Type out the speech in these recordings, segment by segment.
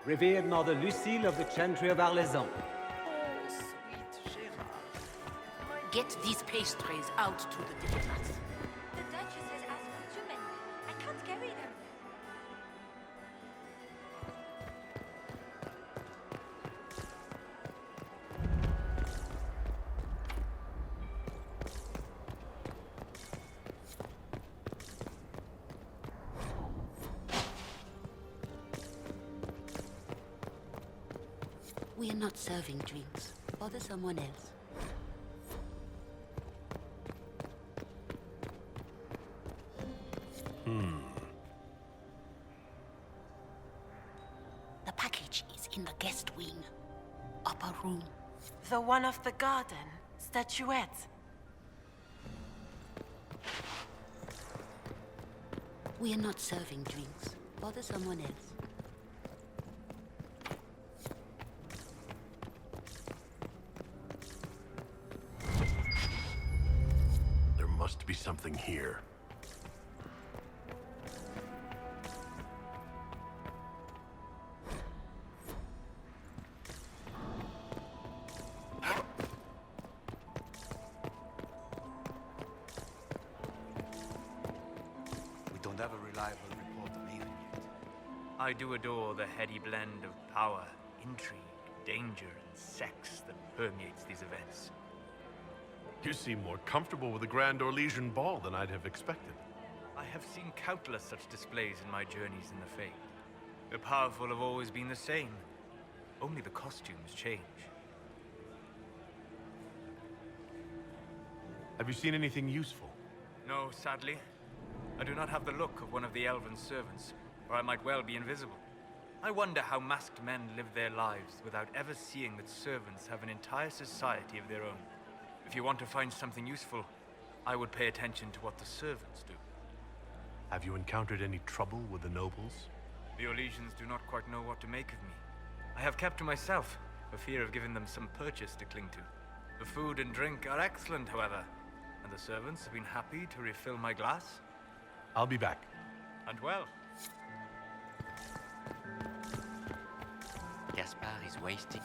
revered Mother Lucille of the Chantry of Arlezon. Oh, sweet Gerard. Get these pastries out to the diplomats. The Duchess has asked for too many. I can't carry them. We are not serving drinks. Bother someone else. The package is in the guest wing. Upper room. The one of the garden. Statuette. We are not serving drinks. Bother someone else. There must be something here. We don't have a reliable report of Morrigan yet. I do adore the heady blend of power, intrigue, danger, and sex that permeates these events. You seem more comfortable with a Grand Orlesian ball than I'd have expected. I have seen countless such displays in my journeys in the Fae. The powerful have always been the same. Only the costumes change. Have you seen anything useful? No, sadly. I do not have the look of one of the elven servants, or I might well be invisible. I wonder how masked men live their lives without ever seeing that servants have an entire society of their own. If you want to find something useful, I would pay attention to what the servants do. Have you encountered any trouble with the nobles? The Orlesians do not quite know what to make of me. I have kept to myself, for fear of giving them some purchase to cling to. The food and drink are excellent, however, and the servants have been happy to refill my glass. I'll be back. And well. Gaspard is wasting.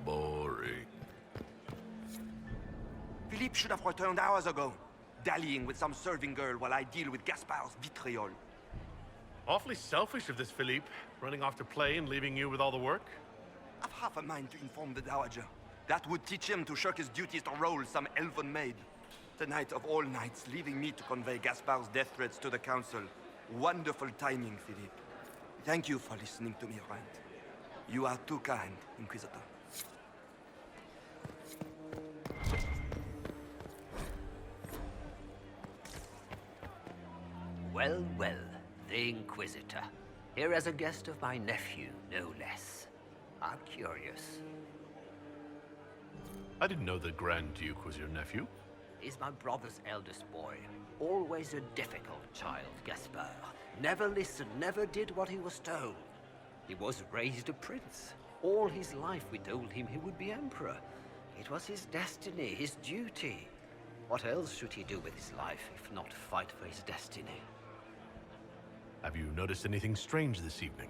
Boring. Philippe should have returned hours ago, dallying with some serving girl while I deal with Gaspard's vitriol. Awfully selfish of this Philippe, running off to play and leaving you with all the work. I've half a mind to inform the Dowager. That would teach him to shirk his duties to roll some elven maid. Tonight of all nights, leaving me to convey Gaspard's death threats to the Council. Wonderful timing, Philippe. Thank you for listening to me rant. You are too kind, Inquisitor. Well, well, the Inquisitor. Here as a guest of my nephew, no less. I'm curious. I didn't know the Grand Duke was your nephew. He's my brother's eldest boy. Always a difficult child, Gaspard. Never listened, never did what he was told. He was raised a prince. All his life we told him he would be emperor. It was his destiny, his duty. What else should he do with his life, if not fight for his destiny? Have you noticed anything strange this evening?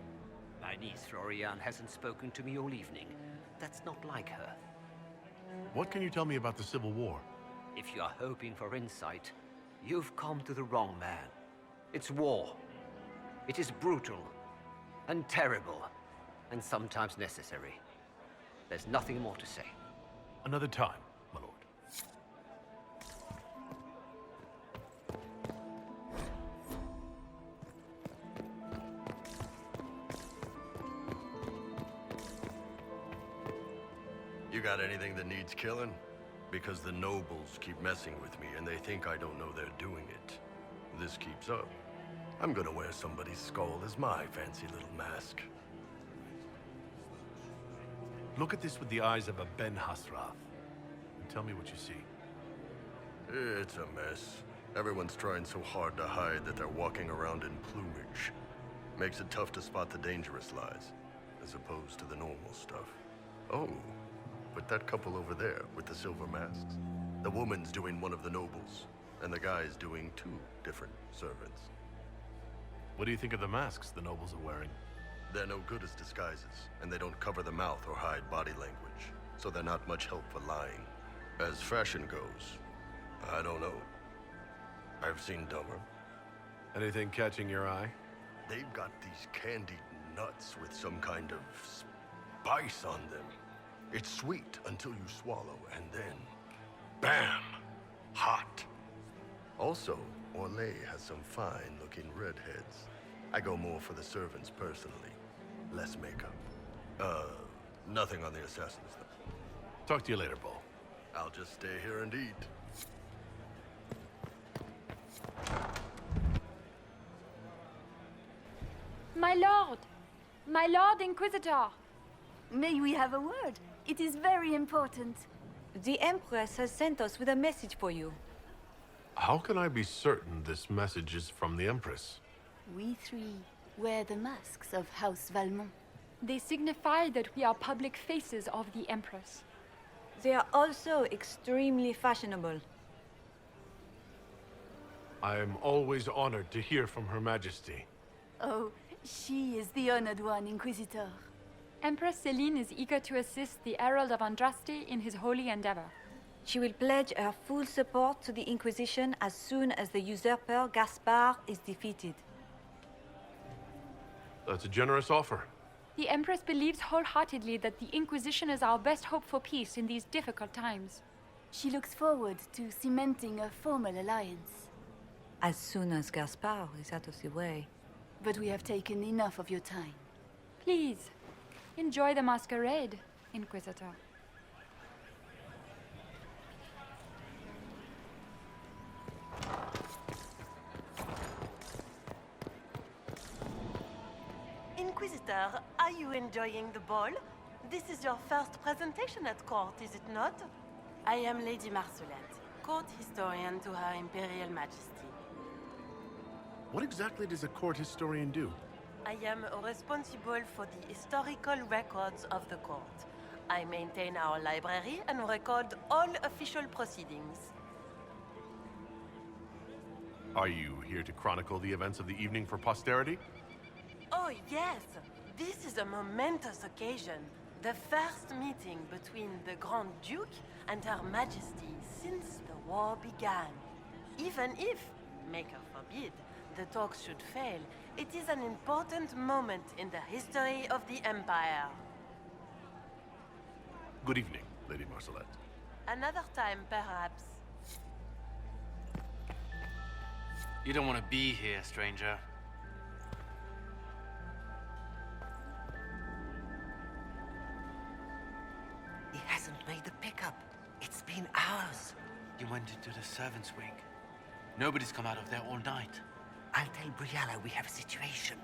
My niece Florian hasn't spoken to me all evening. That's not like her. What can you tell me about the Civil War? If you are hoping for insight, you've come to the wrong man. It's war. It is brutal, and terrible, and sometimes necessary. There's nothing more to say. Another time, my lord. You got anything that needs killing? Because the nobles keep messing with me and they think I don't know they're doing it. This keeps up, I'm gonna wear somebody's skull as my fancy little mask. Look at this with the eyes of a Ben Hasrath. And tell me what you see. It's a mess. Everyone's trying so hard to hide that they're walking around in plumage. Makes it tough to spot the dangerous lies, as opposed to the normal stuff. Oh, but that couple over there with the silver masks. The woman's doing one of the nobles, and the guy's doing two different servants. What do you think of the masks the nobles are wearing? They're no good as disguises, and they don't cover the mouth or hide body language, so they're not much help for lying. As fashion goes, I don't know. I've seen dumber. Anything catching your eye? They've got these candied nuts with some kind of spice on them. It's sweet until you swallow, and then, bam! Hot. Also, Orlais has some fine-looking redheads. I go more for the servants personally. Less makeup. Nothing on the assassins, though. Talk to you later, Bull. I'll just stay here and eat. My lord! My lord Inquisitor! May we have a word? It is very important. The Empress has sent us with a message for you. How can I be certain this message is from the Empress? We three wear the masks of House Valmont. They signify that we are public faces of the Empress. They are also extremely fashionable. I am always honored to hear from Her Majesty. Oh, she is the honored one, Inquisitor. Empress Celene is eager to assist the Herald of Andraste in his holy endeavor. She will pledge her full support to the Inquisition as soon as the usurper Gaspard is defeated. That's a generous offer. The Empress believes wholeheartedly that the Inquisition is our best hope for peace in these difficult times. She looks forward to cementing a formal alliance. As soon as Gaspard is out of the way. But we have taken enough of your time. Please, enjoy the masquerade, Inquisitor. Inquisitor, are you enjoying the ball? This is your first presentation at court, is it not? I am Lady Marcelette, court historian to Her Imperial Majesty. What exactly does a court historian do? I am responsible for the historical records of the court. I maintain our library and record all official proceedings. Are you here to chronicle the events of the evening for posterity? Oh, yes! This is a momentous occasion. The first meeting between the Grand Duke and Her Majesty since the war began. Even if, Maker forbid, the talks should fail, it is an important moment in the history of the Empire. Good evening, Lady Marcelette. Another time, perhaps. You don't want to be here, stranger. He hasn't made the pickup. It's been hours. You went into the servants' wing. Nobody's come out of there all night. I'll tell Briala we have a situation.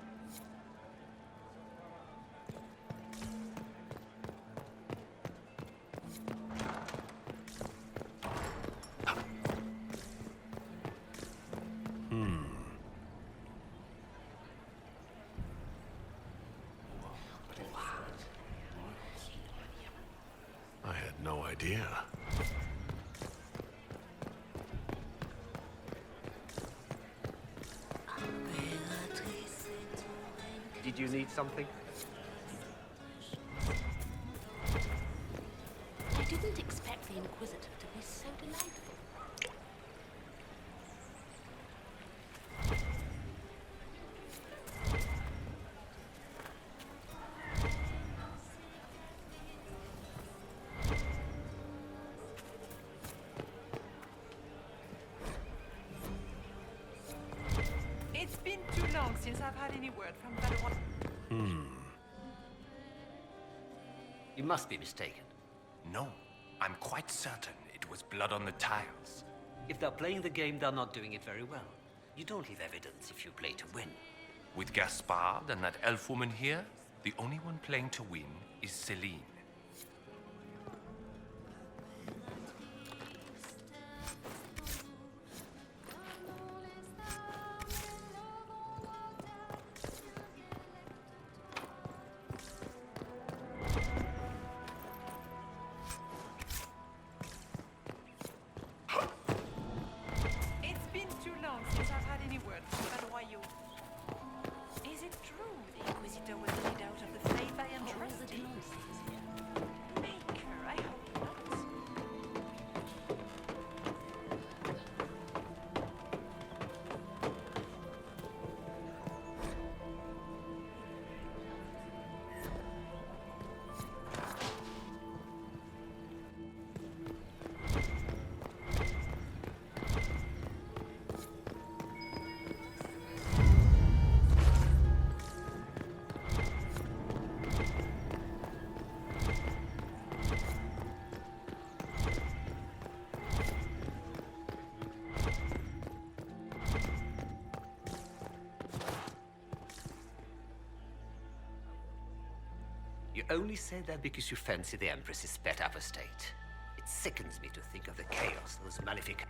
I had no idea. Did you need something? I didn't expect the Inquisitor to be so delightful. It's been too long since I've had any word from Valmont. You must be mistaken. No, I'm quite certain it was blood on the tiles. If they're playing the game, they're not doing it very well. You don't leave evidence if you play to win. With Gaspard and that elf woman here, the only one playing to win is Celene. only say that because you fancy the Empress's pet apostate. It sickens me to think of the chaos those malefic...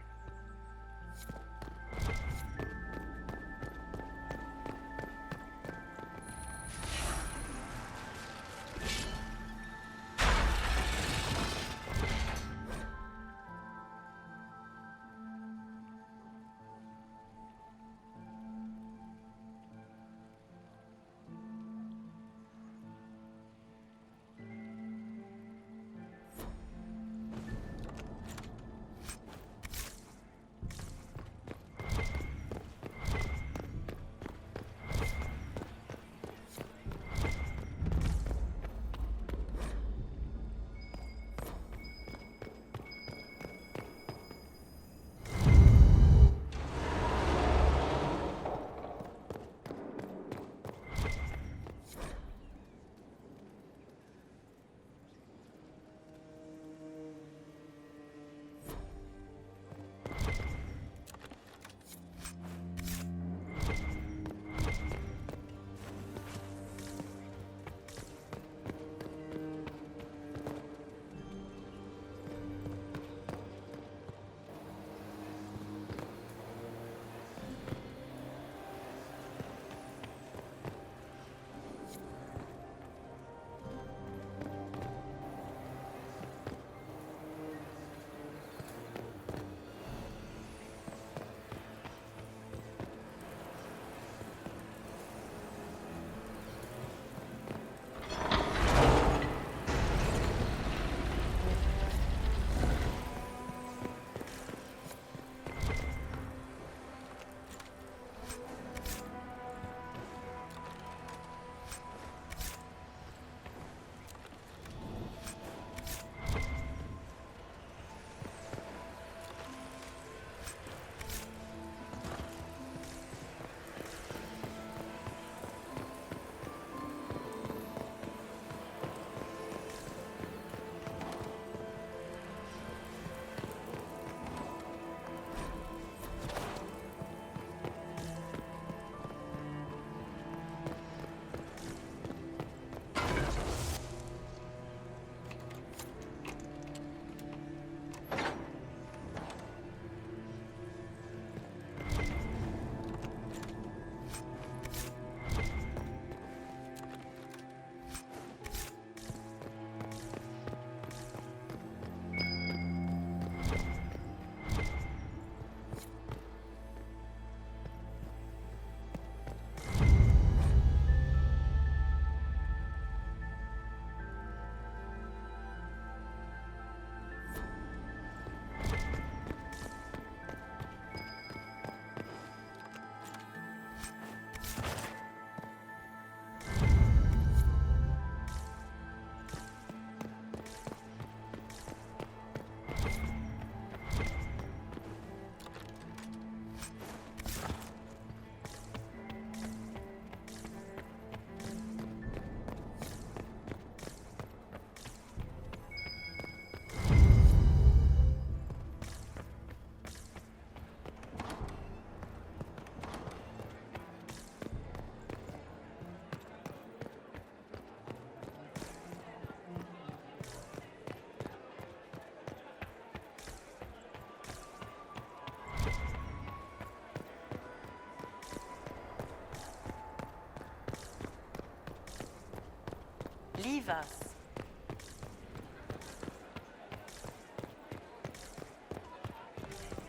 Leave us.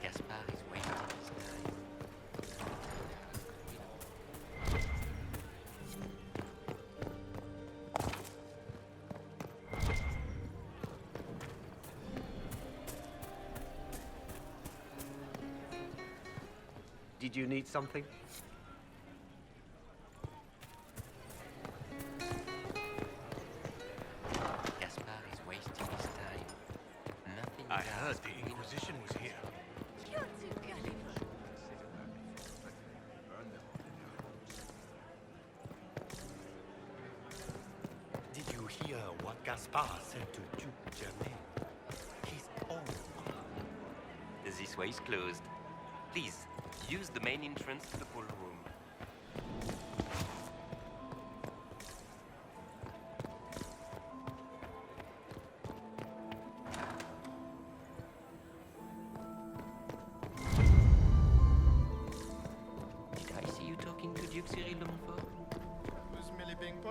Gaspard is waiting his time. Did you need something? I heard the Inquisition was here. Did you hear what Gaspard said to Duke Germain? He's old. This way is closed. Please, use the main entrance to the ballroom.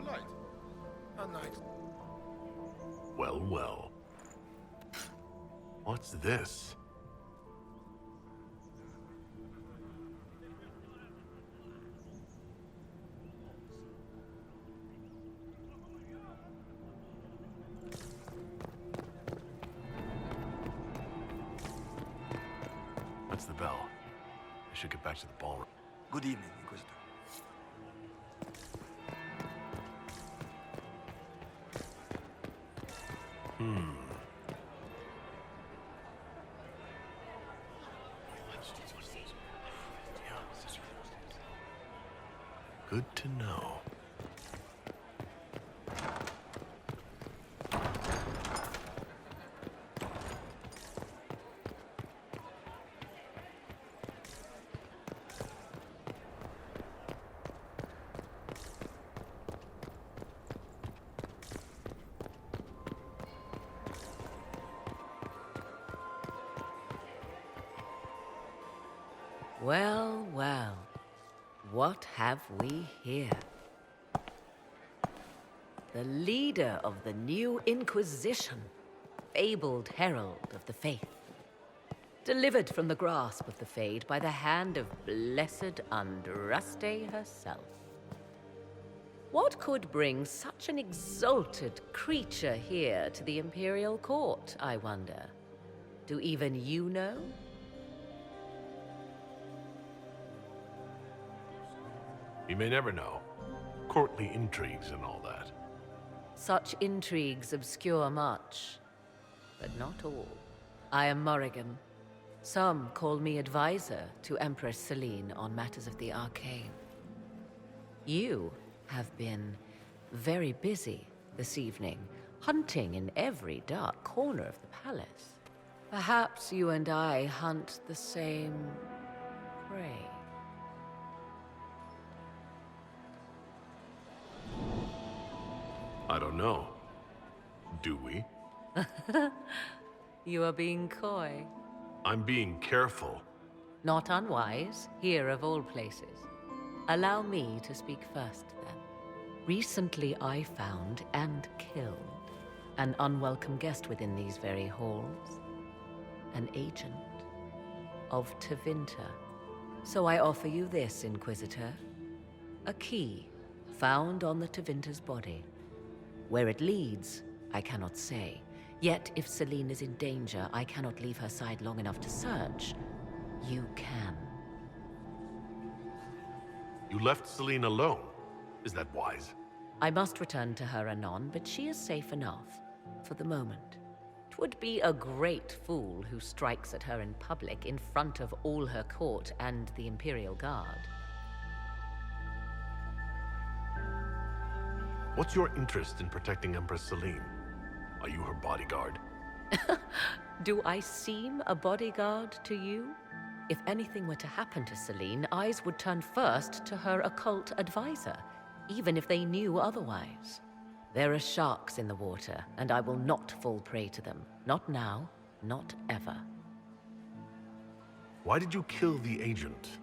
light. A night. Well, well. What's this? That's the bell. I should get back to the ballroom. Good evening, Inquisitor. Good to know. Well, well. What have we here? The leader of the new Inquisition, fabled herald of the faith. Delivered from the grasp of the Fade by the hand of blessed Andraste herself. What could bring such an exalted creature here to the Imperial Court, I wonder? Do even you know? You may never know. Courtly intrigues and all that. Such intrigues obscure much, but not all. I am Morrigan. Some call me advisor to Empress Celene on matters of the arcane. You have been very busy this evening, hunting in every dark corner of the palace. Perhaps you and I hunt the same prey. I don't know. Do we? You are being coy. I'm being careful. Not unwise, here of all places. Allow me to speak first, then. Recently I found and killed an unwelcome guest within these very halls. An agent of Tevinter. So I offer you this, Inquisitor. A key found on the Tevinter's body. Where it leads, I cannot say. Yet, if Celene is in danger, I cannot leave her side long enough to search. You can. You left Celene alone. Is that wise? I must return to her anon, but she is safe enough, for the moment. 'Twould be a great fool who strikes at her in public in front of all her court and the Imperial Guard. What's your interest in protecting Empress Celene? Are you her bodyguard? Do I seem a bodyguard to you? If anything were to happen to Celene, eyes would turn first to her occult advisor, even if they knew otherwise. There are sharks in the water, and I will not fall prey to them. Not now, not ever. Why did you kill the agent?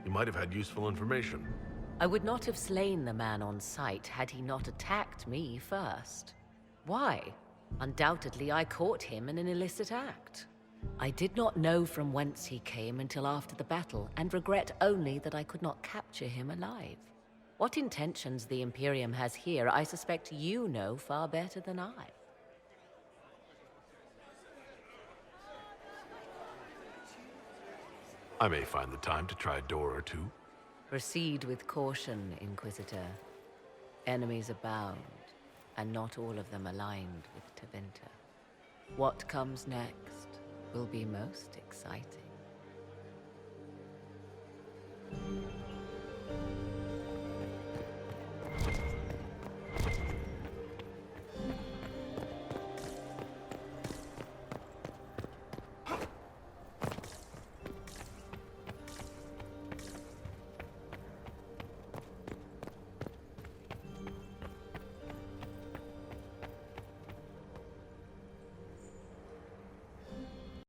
You might have had useful information. I would not have slain the man on sight had he not attacked me first. Why? Undoubtedly, I caught him in an illicit act. I did not know from whence he came until after the battle, and regret only that I could not capture him alive. What intentions the Imperium has here, I suspect you know far better than I. I may find the time to try a door or two. Proceed with caution, Inquisitor. Enemies abound, and not all of them aligned with Tevinter. What comes next will be most exciting.